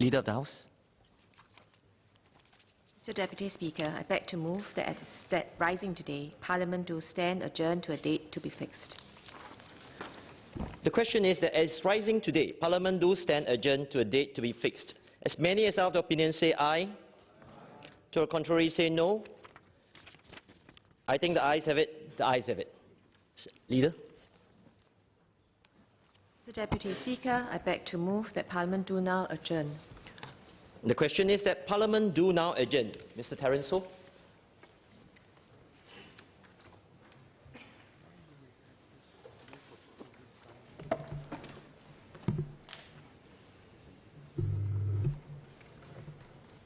Leader of the House. Mr. Deputy Speaker, I beg to move that rising today, Parliament do stand adjourned to a date to be fixed. The question is that as rising today, Parliament do stand adjourned to a date to be fixed. As many as are of the opinion say aye. To the contrary say no. I think the ayes have it. The ayes have it. Leader. Mr. Deputy Speaker, I beg to move that Parliament do now adjourn. The question is that Parliament do now adjourn. Mr. Terence Ho.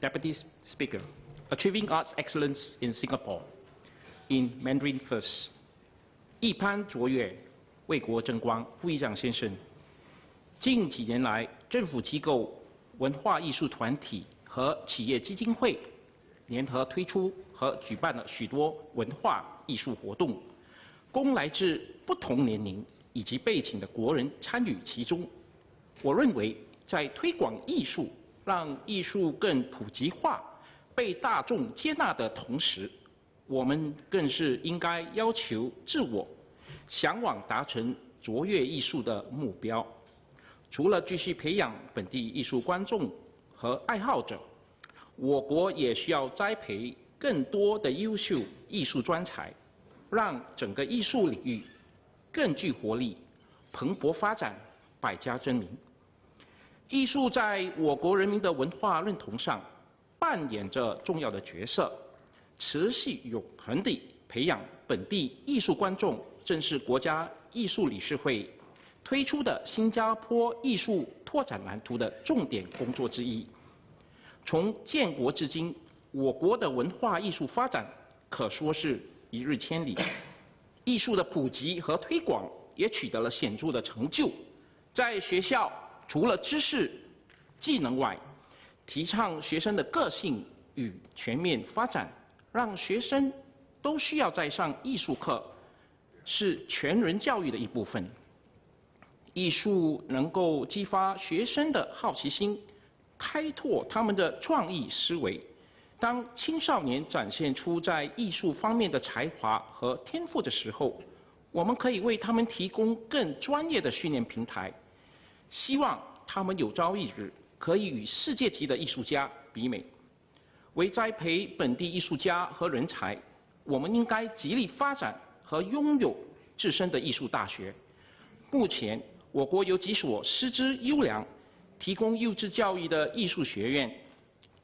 Deputy Speaker, achieving arts excellence in Singapore. In Mandarin first. 一攀卓越，为国争光。副议长先生，近几年来，政府机构、文化艺术团体和企业基金会联合推出和举办了许多文化艺术活动，供来自不同年龄以及背景的国人参与其中。我认为，在推广艺术，让艺术更普及化、被大众接纳的同时，我们更是应该要求自我，向往达成卓越艺术的目标。除了继续培养本地艺术观众和爱好者，我国也需要栽培更多的优秀艺术专才，让整个艺术领域更具活力、蓬勃发展、百家争鸣。艺术在我国人民的文化认同上扮演着重要的角色。持续永恒地培养本地艺术观众，正是国家艺术理事会推出的新加坡艺术拓展蓝图的重点工作之一。从建国至今，我国的文化艺术发展可说是一日千里，艺术的普及和推广也取得了显著的成就。在学校，除了知识、技能外，提倡学生的个性与全面发展。让学生都需要在上艺术课，是全人教育的一部分。艺术能够激发学生的好奇心，开拓他们的创意思维。当青少年展现出在艺术方面的才华和天赋的时候，我们可以为他们提供更专业的训练平台，希望他们有朝一日可以与世界级的艺术家媲美。为栽培本地艺术家和人才，我们应该极力发展和拥有自身的艺术大学。目前，我国有几所师资优良、提供优质教育的艺术学院，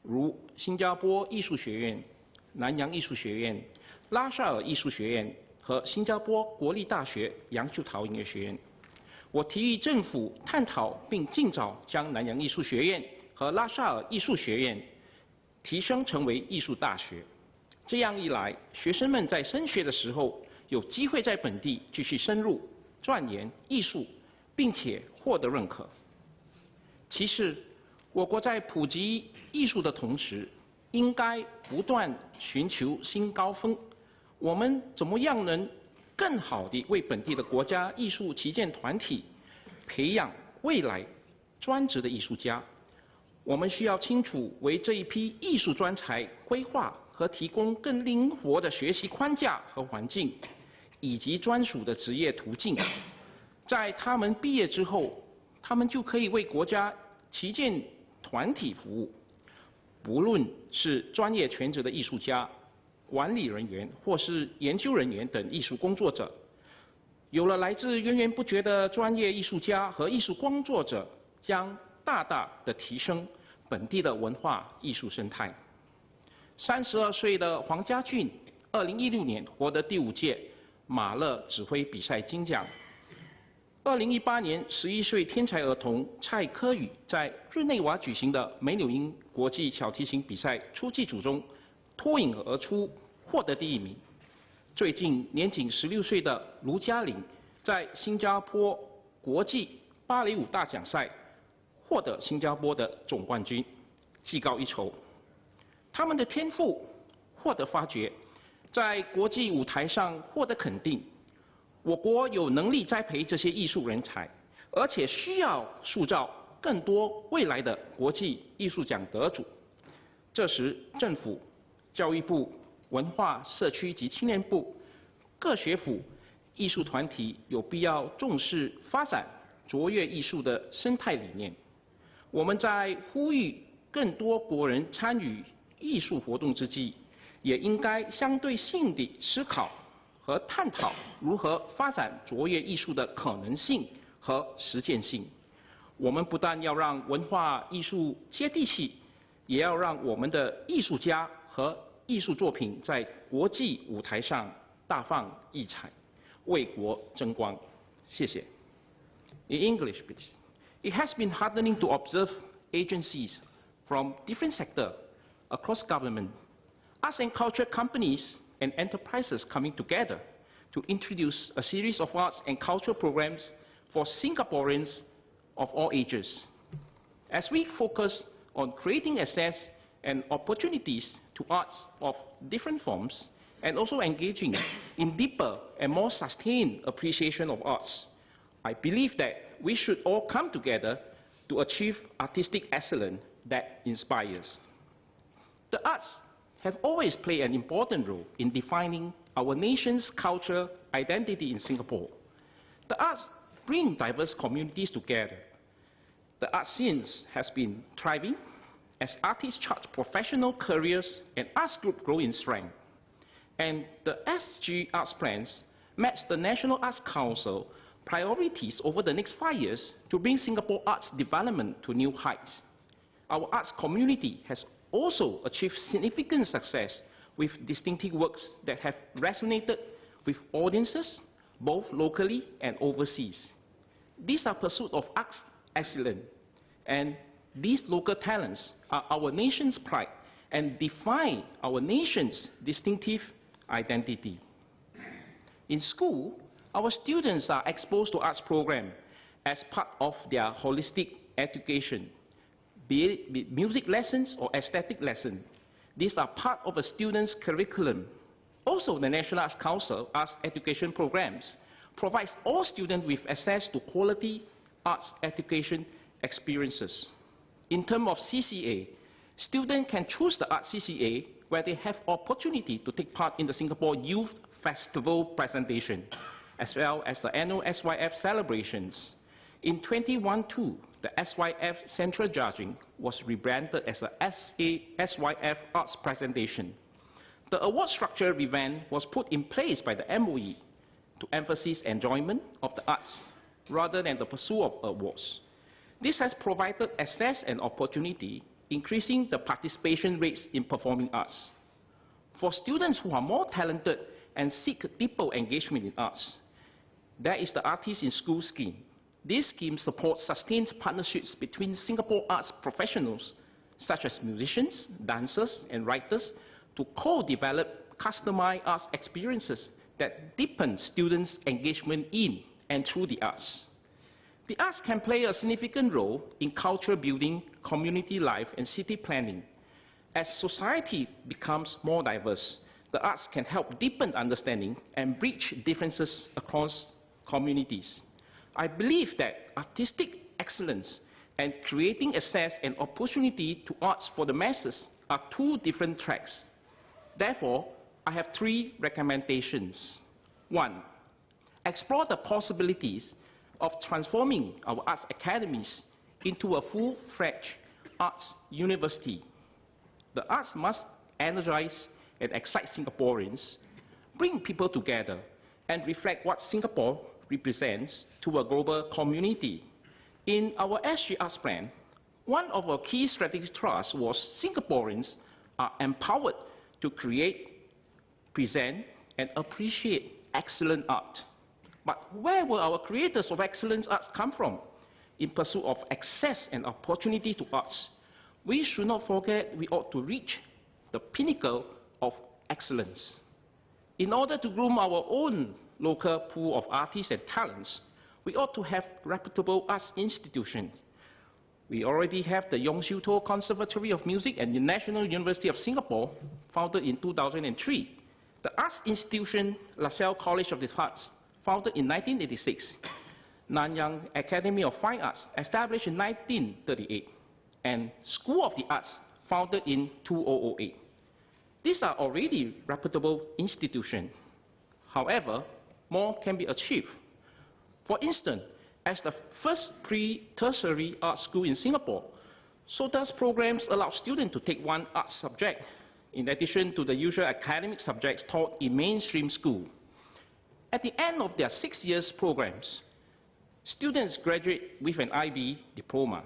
如新加坡艺术学院、南洋艺术学院、拉萨尔艺术学院和新加坡国立大学杨秀桃音乐学院。我提议政府探讨并尽早将南洋艺术学院和拉萨尔艺术学院提升成为艺术大学，这样一来，学生们在升学的时候有机会在本地继续深入钻研艺术，并且获得认可。其次，我国在普及艺术的同时，应该不断寻求新高峰。我们怎么样能更好地为本地的国家艺术旗舰团体培养未来专职的艺术家？我们需要清楚为这一批艺术专才规划和提供更灵活的学习框架和环境，以及专属的职业途径。在他们毕业之后，他们就可以为国家旗舰团体服务。不论是专业全职的艺术家、管理人员或是研究人员等艺术工作者，有了来自源源不绝的专业艺术家和艺术工作者，将大大的提升本地的文化艺术生态。32岁的黄家俊，2016年获得第5届马勒指挥比赛金奖。2018年，11岁天才儿童蔡科宇在日内瓦举行的梅纽因国际小提琴比赛初级组中脱颖而出，获得第1名。最近，年仅16岁的卢嘉玲在新加坡国际芭蕾舞大奖赛获得新加坡的总冠军，技高一筹。他们的天赋获得发掘，在国际舞台上获得肯定。我国有能力栽培这些艺术人才，而且需要塑造更多未来的国际艺术奖得主。这时，政府、教育部、文化、社区及青年部、各学府、艺术团体有必要重视发展卓越艺术的生态理念。我们在呼吁更多国人参与艺术活动之际，也应该相对性地思考和探讨如何发展卓越艺术的可能性和实践性。我们不但要让文化艺术接地气，也要让我们的艺术家和艺术作品在国际舞台上大放异彩，为国争光。谢谢。In English, please. It has been heartening to observe agencies from different sectors across government, arts and culture companies and enterprises coming together to introduce a series of arts and cultural programs for Singaporeans of all ages. As we focus on creating access and opportunities to arts of different forms, and also engaging in deeper and more sustained appreciation of arts, I believe that we should all come together to achieve artistic excellence that inspires. The arts have always played an important role in defining our nation's cultural identity in Singapore. The arts bring diverse communities together. The art scene has been thriving as artists chart professional careers and arts groups grow in strength. And the SG Arts Plans match the National Arts Council priorities over the next 5 years to bring Singapore arts development to new heights. Our arts community has also achieved significant success with distinctive works that have resonated with audiences both locally and overseas. These are pursuits of arts excellence, and these local talents are our nation's pride and define our nation's distinctive identity. In school, our students are exposed to arts programs as part of their holistic education, be it music lessons or aesthetic lessons. These are part of a student's curriculum. Also, the National Arts Council Arts Education Programs provides all students with access to quality arts education experiences. In terms of CCA, students can choose the art CCA where they have opportunity to take part in the Singapore Youth Festival presentation, as well as the annual SYF celebrations. In 2012, the SYF Central Judging was rebranded as a SYF Arts Presentation. The award structure event was put in place by the MOE to emphasize enjoyment of the arts rather than the pursuit of awards. This has provided access and opportunity, increasing the participation rates in performing arts. For students who are more talented and seek deeper engagement in arts, there is the Artists in School scheme. This scheme supports sustained partnerships between Singapore arts professionals, such as musicians, dancers, and writers, to co-develop customized arts experiences that deepen students' engagement in and through the arts. The arts can play a significant role in culture building, community life, and city planning. As society becomes more diverse, the arts can help deepen understanding and bridge differences across communities. I believe that artistic excellence and creating access and opportunity to arts for the masses are two different tracks. Therefore, I have 3 recommendations. 1. Explore the possibilities of transforming our arts academies into a full-fledged arts university. The arts must energize and excite Singaporeans, bring people together, and reflect what Singapore represents to a global community. In our SG Arts Plan, one of our key strategic thrusts was Singaporeans are empowered to create, present, and appreciate excellent art. But where will our creators of excellent arts come from? In pursuit of access and opportunity to arts, we should not forget we ought to reach the pinnacle of excellence. In order to groom our own local pool of artists and talents, we ought to have reputable arts institutions. We already have the Yong Siu To Conservatory of Music and the National University of Singapore, founded in 2003. The arts institution LaSalle College of the Arts, founded in 1986. Nanyang Academy of Fine Arts, established in 1938, and School of the Arts, founded in 2008. These are already reputable institutions. However, more can be achieved. For instance, as the first pre-tertiary art school in Singapore, SOTA's programs allow students to take one art subject in addition to the usual academic subjects taught in mainstream school. At the end of their 6 years programs, students graduate with an IB diploma.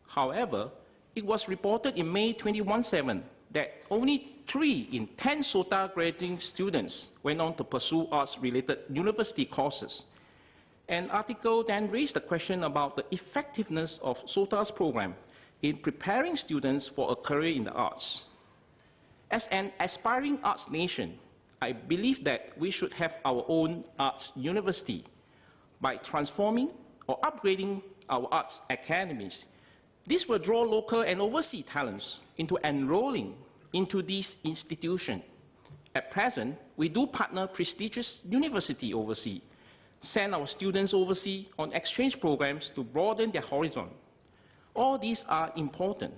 However, it was reported in May 2017 that only 3 in 10 SOTA graduating students went on to pursue arts-related university courses. An article then raised the question about the effectiveness of SOTA's program in preparing students for a career in the arts. As an aspiring arts nation, I believe that we should have our own arts university. By transforming or upgrading our arts academies, this will draw local and overseas talents into enrolling into these institutions. At present, we do partner prestigious universities overseas, send our students overseas on exchange programs to broaden their horizon. All these are important.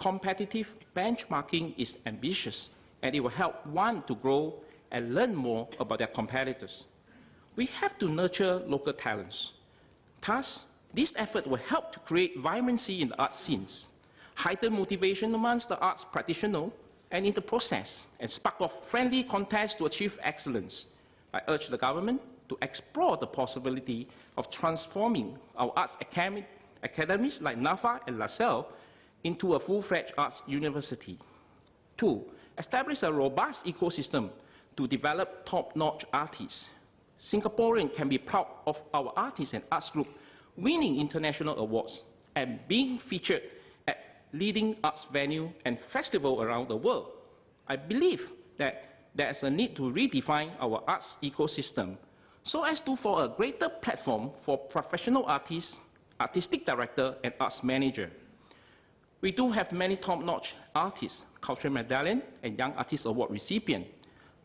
Competitive benchmarking is ambitious, and it will help one to grow and learn more about their competitors. We have to nurture local talents. Thus, this effort will help to create vibrancy in the arts scenes, heighten motivation amongst the arts practitioners, and in the process, and spark off friendly contests to achieve excellence. I urge the government to explore the possibility of transforming our arts academies like NAFA and LaSalle into a full-fledged arts university. 2, establish a robust ecosystem to develop top-notch artists. Singaporeans can be proud of our artists and arts group winning international awards and being featured at leading arts venues and festivals around the world. I believe that there is a need to redefine our arts ecosystem so as to offer a greater platform for professional artists, artistic director, and arts manager. We do have many top-notch artists, Cultural Medallion and Young Artist Award recipients.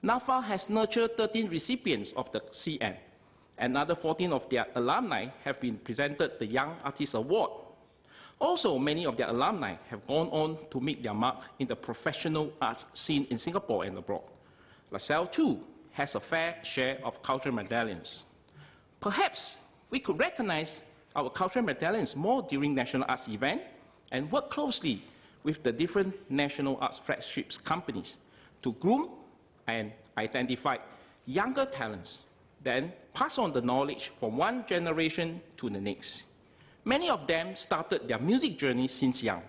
NAFA has nurtured 13 recipients of the CM. Another 14 of their alumni have been presented the Young Artist Award. Also, many of their alumni have gone on to make their mark in the professional arts scene in Singapore and abroad. LaSalle, too, has a fair share of cultural medallions. Perhaps we could recognize our cultural medallions more during national arts events and work closely with the different national arts flagships companies to groom and identify younger talents, then pass on the knowledge from one generation to the next. Many of them started their music journey since young.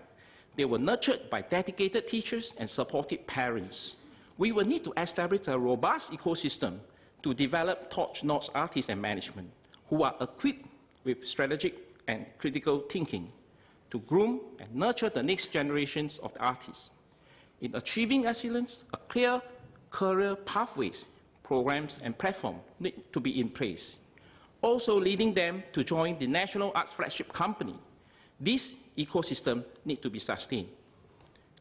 They were nurtured by dedicated teachers and supportive parents. We will need to establish a robust ecosystem to develop top-notch artists and management who are equipped with strategic and critical thinking to groom and nurture the next generations of the artists. In achieving excellence, a clear career pathways, programs, and platforms need to be in place, also leading them to join the National Arts Flagship Company. This ecosystem needs to be sustained.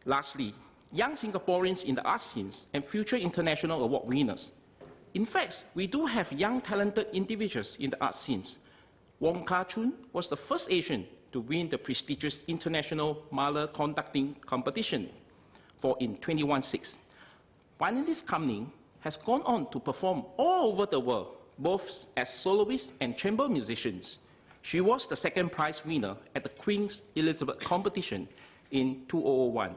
Lastly, young Singaporeans in the arts scenes and future international award winners. In fact, we do have young talented individuals in the arts scenes. Wong Kar-chun was the first Asian to win the prestigious International Mahler Conducting Competition in 2016. Finalist Kam Ning has gone on to perform all over the world, both as soloists and chamber musicians. She was the second prize winner at the Queen Elizabeth competition in 2001.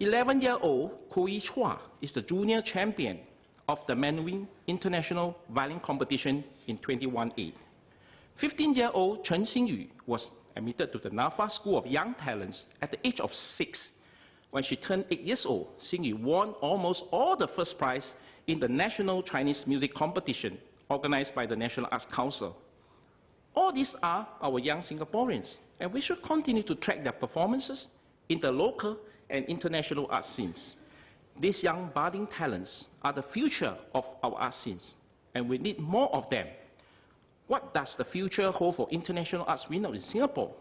11-year-old Koi Chua is the junior champion of the Mandarin International Violin Competition in 2018. 15-year-old Chen Xingyu was admitted to the NAFA School of Young Talents at the age of 6. When she turned 8 years old, Xingyu won almost all the first prize in the National Chinese Music Competition organized by the National Arts Council. All these are our young Singaporeans, and we should continue to track their performances in the local and international art scenes. These young budding talents are the future of our art scenes, and we need more of them. What does the future hold for international arts winners in Singapore?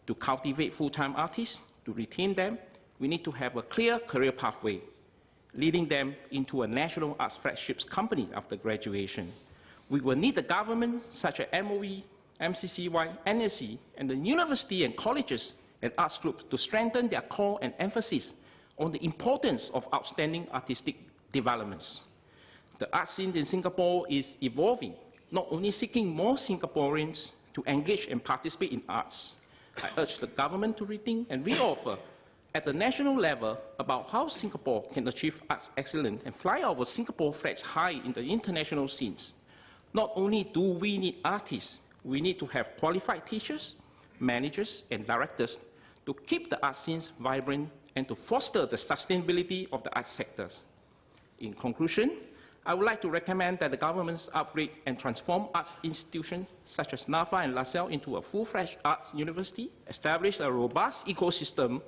To cultivate full-time artists, to retain them, we need to have a clear career pathway, leading them into a national arts flagships company after graduation. We will need the government, such as MOE, MCCY, NSC, and the university and colleges and arts groups to strengthen their core and emphasis on the importance of outstanding artistic developments. The art scene in Singapore is evolving, not only seeking more Singaporeans to engage and participate in arts. I urge the government to rethink and reoffer at the national level about how Singapore can achieve arts excellence and fly our Singapore flags high in the international scenes. Not only do we need artists, we need to have qualified teachers, managers, and directors to keep the art scenes vibrant and to foster the sustainability of the arts sectors. In conclusion, I would like to recommend that the governments upgrade and transform arts institutions such as NAFA and LaSalle into a full-fledged arts university, establish a robust ecosystem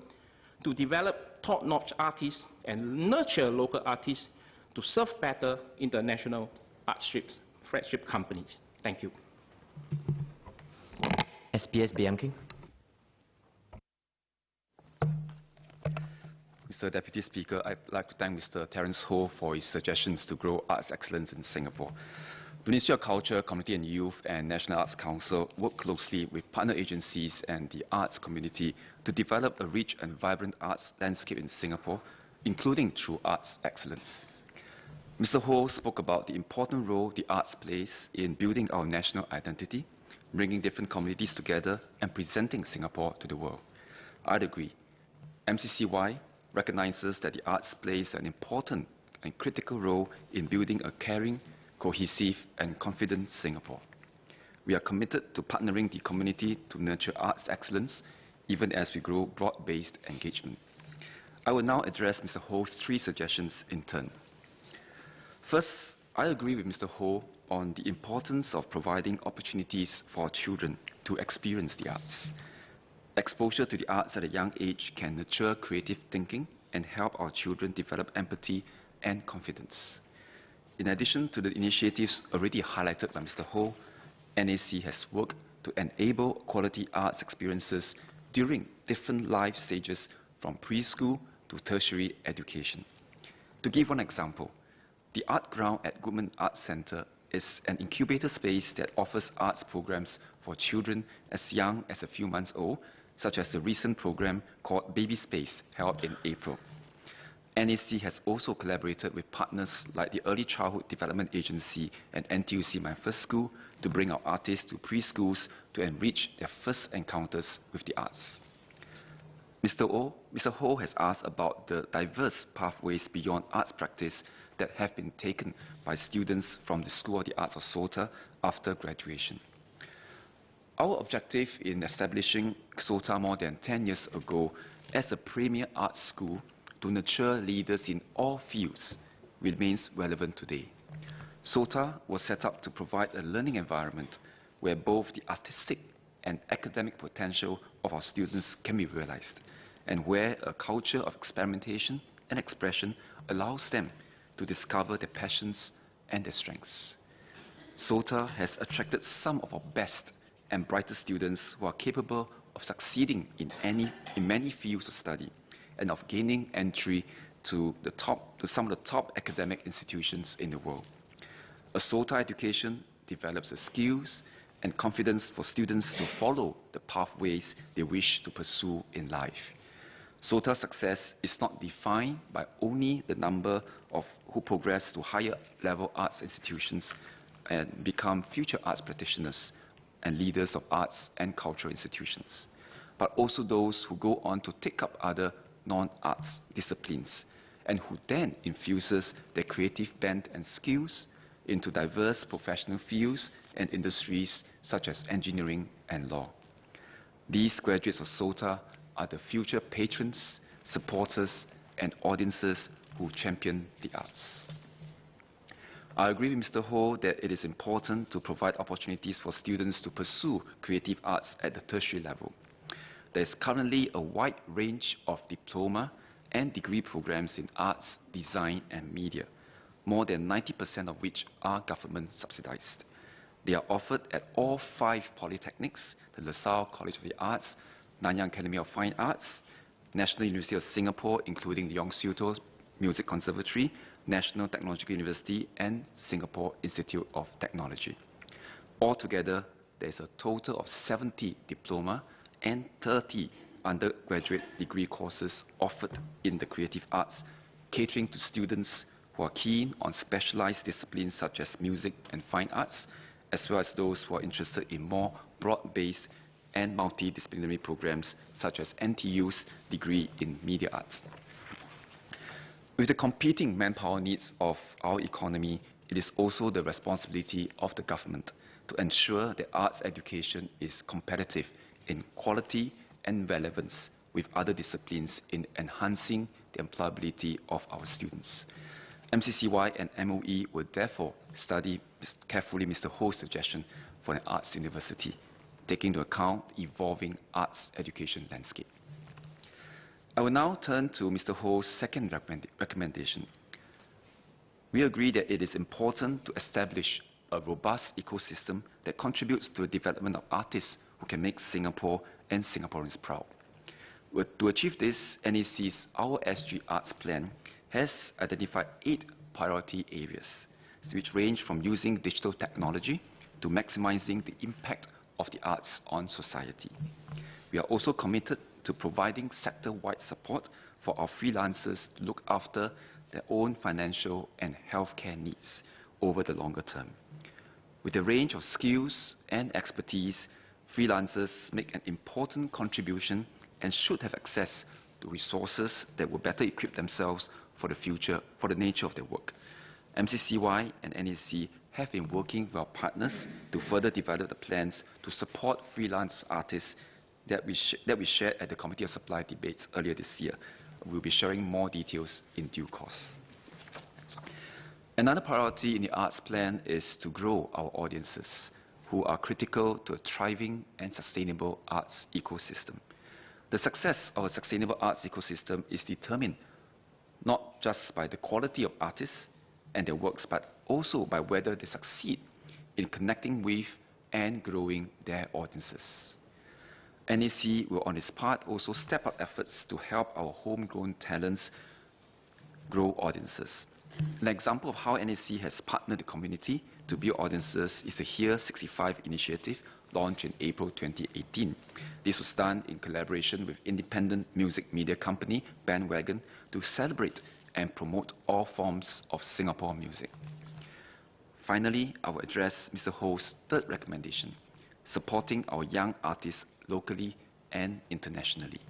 to develop top-notch artists and nurture local artists to serve better international arts flagship companies. Thank you. SPS Baey Yam Keng. Mr. Deputy Speaker, I'd like to thank Mr. Terence Ho for his suggestions to grow arts excellence in Singapore. The Ministry of Culture, Community and Youth and National Arts Council work closely with partner agencies and the arts community to develop a rich and vibrant arts landscape in Singapore, including through arts excellence. Mr. Ho spoke about the important role the arts plays in building our national identity, bringing different communities together and presenting Singapore to the world. I'd agree. MCCY recognizes that the arts plays an important and critical role in building a caring, cohesive and confident Singapore. We are committed to partnering the community to nurture arts excellence, even as we grow broad-based engagement. I will now address Mr. Ho's 3 suggestions in turn. First, I agree with Mr. Ho on the importance of providing opportunities for children to experience the arts. Exposure to the arts at a young age can nurture creative thinking and help our children develop empathy and confidence. In addition to the initiatives already highlighted by Mr. Ho, NAC has worked to enable quality arts experiences during different life stages from preschool to tertiary education. To give one example, the Art Ground at Goodman Arts Centre is an incubator space that offers arts programs for children as young as a few months old, such as the recent program called Baby Space, held in April. NAC has also collaborated with partners like the Early Childhood Development Agency and NTUC My First School to bring our artists to preschools to enrich their first encounters with the arts. Mr. Ho has asked about the diverse pathways beyond arts practice that have been taken by students from the School of the Arts of SOTA after graduation. Our objective in establishing SOTA more than 10 years ago as a premier arts school to nurture leaders in all fields remains relevant today. SOTA was set up to provide a learning environment where both the artistic and academic potential of our students can be realized, and where a culture of experimentation and expression allows them to discover their passions and their strengths. SOTA has attracted some of our best and brightest students who are capable of succeeding in many fields of study and of gaining entry to some of the top academic institutions in the world. A SOTA education develops the skills and confidence for students to follow the pathways they wish to pursue in life. SOTA's success is not defined by only the number of who progress to higher level arts institutions and become future arts practitioners and leaders of arts and cultural institutions, but also those who go on to take up other non-arts disciplines and who then infuses their creative bent and skills into diverse professional fields and industries such as engineering and law. These graduates of SOTA are the future patrons, supporters and audiences who champion the arts. I agree with Mr. Ho that it is important to provide opportunities for students to pursue creative arts at the tertiary level. There is currently a wide range of diploma and degree programs in arts, design and media, more than 90% of which are government subsidized. They are offered at all 5 polytechnics, the LaSalle College of the Arts, Nanyang Academy of Fine Arts, National University of Singapore, including the Yong Siew Toh Music Conservatory, National Technological University and Singapore Institute of Technology. Altogether, there is a total of 70 diploma and 30 undergraduate degree courses offered in the creative arts, catering to students who are keen on specialized disciplines such as music and fine arts, as well as those who are interested in more broad-based and multidisciplinary programs such as NTU's degree in media arts. With the competing manpower needs of our economy, it is also the responsibility of the government to ensure that arts education is competitive in quality and relevance with other disciplines in enhancing the employability of our students. MCCY and MOE will therefore study carefully Mr. Ho's suggestion for an arts university, taking into account the evolving arts education landscape. I will now turn to Mr. Ho's second recommendation. We agree that it is important to establish a robust ecosystem that contributes to the development of artists who can make Singapore and Singaporeans proud. To achieve this, NEC's Our SG Arts Plan has identified 8 priority areas, which range from using digital technology to maximizing the impact of the arts on society. We are also committed to providing sector-wide support for our freelancers to look after their own financial and healthcare needs over the longer term. With a range of skills and expertise, freelancers make an important contribution and should have access to resources that will better equip themselves for the nature of their work. MCCY and NEC have been working with our partners to further develop the plans to support freelance artists that we shared at the Committee of Supply debates earlier this year. We'll be sharing more details in due course. Another priority in the arts plan is to grow our audiences, who are critical to a thriving and sustainable arts ecosystem. The success of a sustainable arts ecosystem is determined not just by the quality of artists and their works, but also by whether they succeed in connecting with and growing their audiences. NEC will, on its part, also step up efforts to help our homegrown talents grow audiences. An example of how NEC has partnered the community to build audiences is the Here 65 initiative launched in April 2018. This was done in collaboration with independent music media company Bandwagon to celebrate and promote all forms of Singapore music. Finally, I will address Mr. Ho's third recommendation, supporting our young artists locally and internationally.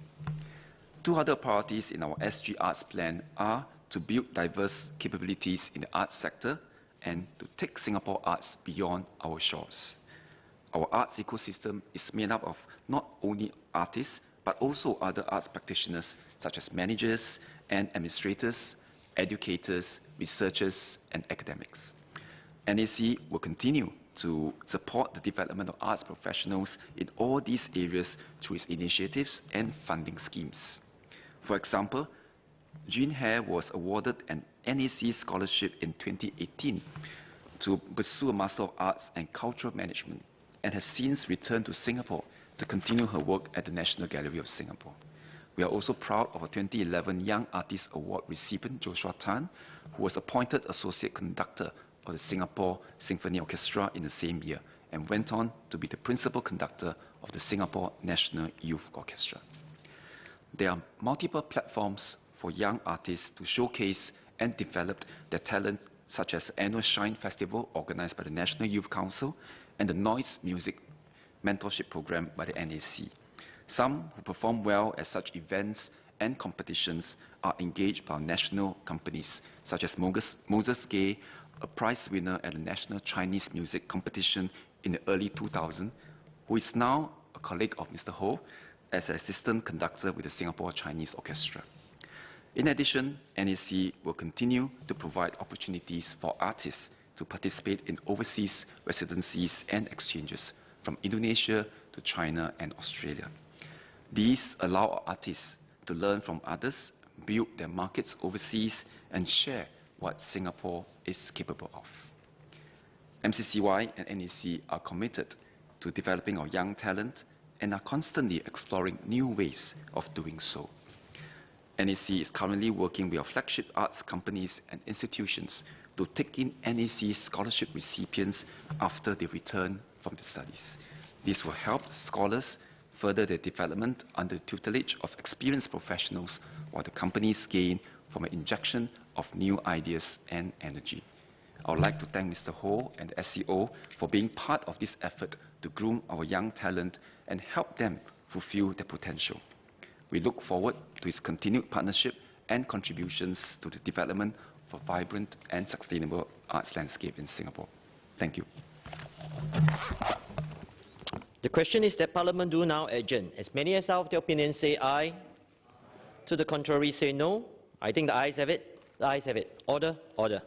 2 other priorities in our SG Arts Plan are to build diverse capabilities in the arts sector and to take Singapore arts beyond our shores. Our arts ecosystem is made up of not only artists, but also other arts practitioners such as managers and administrators, educators, researchers, and academics. NEC will continue to support the development of arts professionals in all these areas through its initiatives and funding schemes. For example, Jean Hare was awarded an NEC scholarship in 2018 to pursue a Master of Arts and Cultural Management and has since returned to Singapore to continue her work at the National Gallery of Singapore. We are also proud of a 2011 Young Artist Award recipient, Joshua Tan, who was appointed Associate Conductor of the Singapore Symphony Orchestra in the same year and went on to be the Principal Conductor of the Singapore National Youth Orchestra. There are multiple platforms for young artists to showcase and develop their talent, such as the annual Shine Festival organized by the National Youth Council and the Noise Music Mentorship Program by the NEC. Some who perform well at such events and competitions are engaged by national companies, such as Moses Gay, a prize winner at the National Chinese Music Competition in the early 2000s, who is now a colleague of Mr. Ho as an assistant conductor with the Singapore Chinese Orchestra. In addition, NEC will continue to provide opportunities for artists to participate in overseas residencies and exchanges from Indonesia to China and Australia. These allow artists to learn from others, build their markets overseas, and share what Singapore is capable of. MCCY and NEC are committed to developing our young talent and are constantly exploring new ways of doing so. NEC is currently working with our flagship arts companies and institutions to take in NEC scholarship recipients after they return from the studies. This will help scholars further their development under the tutelage of experienced professionals, while the companies gain from an injection of new ideas and energy. I would like to thank Mr. Ho and the SCO for being part of this effort to groom our young talent and help them fulfill their potential. We look forward to his continued partnership and contributions to the development of a vibrant and sustainable arts landscape in Singapore. Thank you. The question is that Parliament do now adjourn. As many as are of the opinion say aye. To the contrary say no. I think the ayes have it. The ayes have it. Order, order.